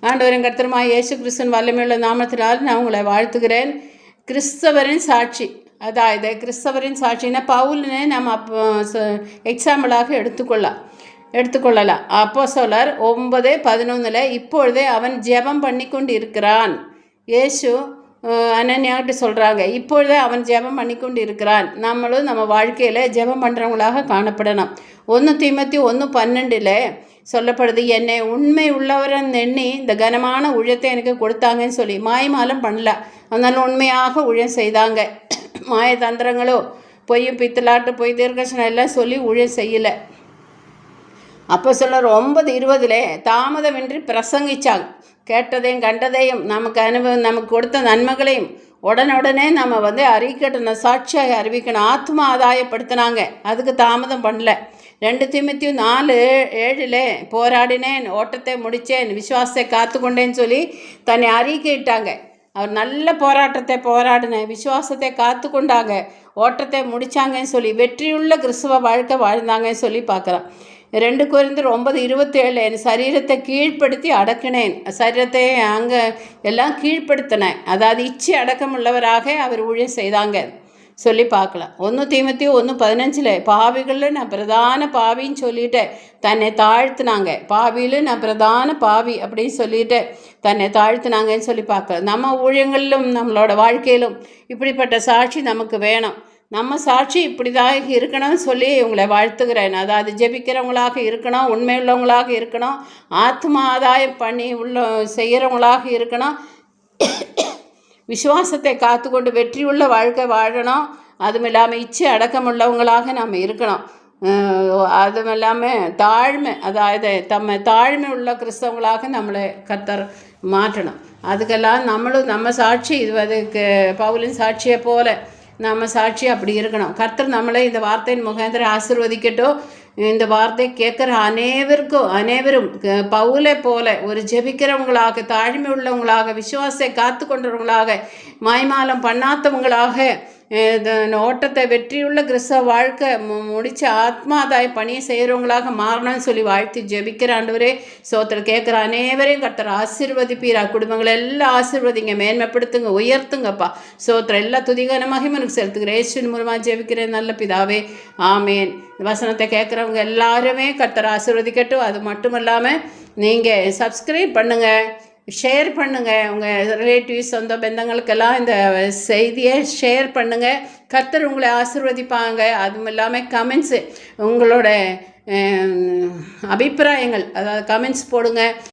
ஆண்டவரின் கர்த்தருமாய் இயேசு கிறிஸ்துவின் வல்லமையுள்ள நாமத்தினால் நான் உங்களை வாழ்த்துகிறேன். கிறிஸ்தவரின் சாட்சி, அதாவது கிறிஸ்தவரின் சாட்சின்னா பவுல்னு நம்ம எக்ஸாம்பிளாக எடுத்துக்கொள்ளலாம். அப்போஸ்தலர் 9:11 இப்பொழுதே அவன் ஜெபம் பண்ணி கொண்டு இருக்கிறான். இயேசு அனன்யாகிட்ட சொல்கிறாங்க, இப்பொழுதே அவன் ஜெபம் பண்ணி கொண்டு இருக்கிறான். நம்மளும் நம்ம வாழ்க்கையில் ஜெபம் பண்ணுறவங்களாக காணப்படணும். 1 தீமோத்தேயு 1:12 சொல்லப்படுது, என்னை உண்மை உள்ளவரன் எண்ணி இந்த கனமான ஊழியத்தை எனக்கு கொடுத்தாங்கன்னு சொல்லி மாயமாலம் பண்ணல. அதனால் உண்மையாக ஊழியம் செய்தாங்க. மாய தந்திரங்களோ பொய்யும் பித்தலாட்டு பொய் தீர்க்கசனம் எல்லாம் சொல்லி ஊழியம் செய்யலை. அப்போஸ்தலர் 9:20 தாமதமின்றி பிரசங்கிச்சாங்க. கேட்டதையும் கண்டதையும் நமக்கு கொடுத்த நன்மைகளையும் உடனே நம்ம அறிக்கட்டணும், சாட்சியாக அறிவிக்கணும், ஆத்மா ஆதாயப்படுத்தினாங்க. அதுக்கு தாமதம் பண்ணல. 2 தீமோத்தேயு 4:7 போராடினேன், ஓட்டத்தை முடித்தேன், விசுவாசத்தை காத்து கொண்டேன்னு சொல்லி தன்னை அறிக்கையிட்டாங்க. அவர் நல்ல போராட்டத்தை போராடினேன், விசுவாசத்தை காத்து கொண்டாங்க, ஓட்டத்தை முடித்தாங்கன்னு சொல்லி வெற்றியுள்ள கிறிஸ்துவ வாழ்க்கை வாழ்ந்தாங்கன்னு சொல்லி பார்க்குறோம். 2 கொரிந்தியர் 9:27 என் சரீரத்தை கீழ்ப்படுத்தி அடக்கினேன், சரீரத்தை அங்கே எல்லாம் கீழ்ப்படுத்தினேன். அதாவது இச்சை அடக்கமுள்ளவராக அவர் ஊழியம் செய்தாங்க சொல்லி பார்க்கலாம். 1 தீமோத்தேயு 1:15 பாவிகளில் நான் பிரதான பாவின்னு சொல்லிட்டு தன்னை தாழ்த்தினாங்க. பாவியில் நான் பிரதான பாவி அப்படின்னு சொல்லிட்டு தன்னை தாழ்த்தினாங்கன்னு சொல்லி பார்க்கலாம். நம்ம ஊழியங்களிலும் நம்மளோட வாழ்க்கையிலும் இப்படிப்பட்ட சாட்சி நமக்கு வேணும். நம்ம சாட்சி இப்படி தான் இருக்கணும்னு சொல்லி உங்களை வாழ்த்துகிறேன். அதாவது ஜெபிக்கிறவங்களாக இருக்கணும், உண்மையுள்ளவங்களாக இருக்கணும், ஆத்மா ஆதாயம் பண்ணி செய்கிறவங்களாக இருக்கணும், விசுவாசத்தை காத்துக்கொண்டு வெற்றியுள்ள வாழ்க்கை வாழணும். அதுவும் இல்லாமல் இச்சை அடக்கமுள்ளவங்களாக நம்ம இருக்கணும். அதுவும் இல்லாமல் தாழ்மை, அதாவது தாழ்மை உள்ள கிறிஸ்தவங்களாக நம்மளை கர்த்தர் மாற்றணும். அதுக்கெல்லாம் நம்மளும் நம்ம சாட்சி அதுக்கு பவுலின் சாட்சியை போல நம்ம சாட்சி அப்படி இருக்கணும். கர்த்தர் நம்மளை இந்த வார்த்தையின் முகாந்திரம் ஆசீர்வதிக்கட்டும். இந்த வார்த்தை கேட்குற அனைவரும் பவுலை போல ஒரு ஜெபிக்கிறவங்களாக, தாழ்மை உள்ளவங்களாக, விசுவாசத்தை காத்து கொண்டவங்களாக, மாய்மாலம் பண்ணாதவங்களாக, ஓட்டத்தை வெற்றியுள்ள கிறிஸ்தவ வாழ்க்கை முடித்து ஆத்மாதாய பணியை செய்கிறவங்களாக மாறணும்னு சொல்லி வாழ்த்து ஜெபிக்கிற ஆண்டவரே சோத்திரம். கேட்குற அனைவரையும் கர்த்தர் ஆசீர்வதிப்பீரா. குடும்பங்களை எல்லாம் ஆசீர்வதிங்க, மேன்மைப்படுத்துங்க, உயர்த்துங்கப்பா. சோத்திரம் எல்லா துதிகான மகிமனுக்கு செலுத்துக்கிறேன். இயேசுவின் மூலமாக ஜெபிக்கிறேன் நல்ல பிதாவே, ஆமேன். வசனத்தை கேட்குறவங்க எல்லாருமே கர்த்தர் ஆசீர்வதிக்கட்டும். அது மட்டும் இல்லாமல் நீங்கள் சப்ஸ்கிரைப் பண்ணுங்கள், ஷேர் பண்ணுங்கள், உங்கள் ரிலேட்டிவ்ஸ் சொந்த பந்தங்களுக்கெல்லாம் இந்த செய்தியை ஷேர் பண்ணுங்கள். கர்த்தர் உங்களை ஆசீர்வதிப்பாங்க. அதுவும் இல்லாமல் கமெண்ட்ஸு, உங்களோட அபிப்பிராயங்கள், அதாவது கமெண்ட்ஸ் போடுங்க.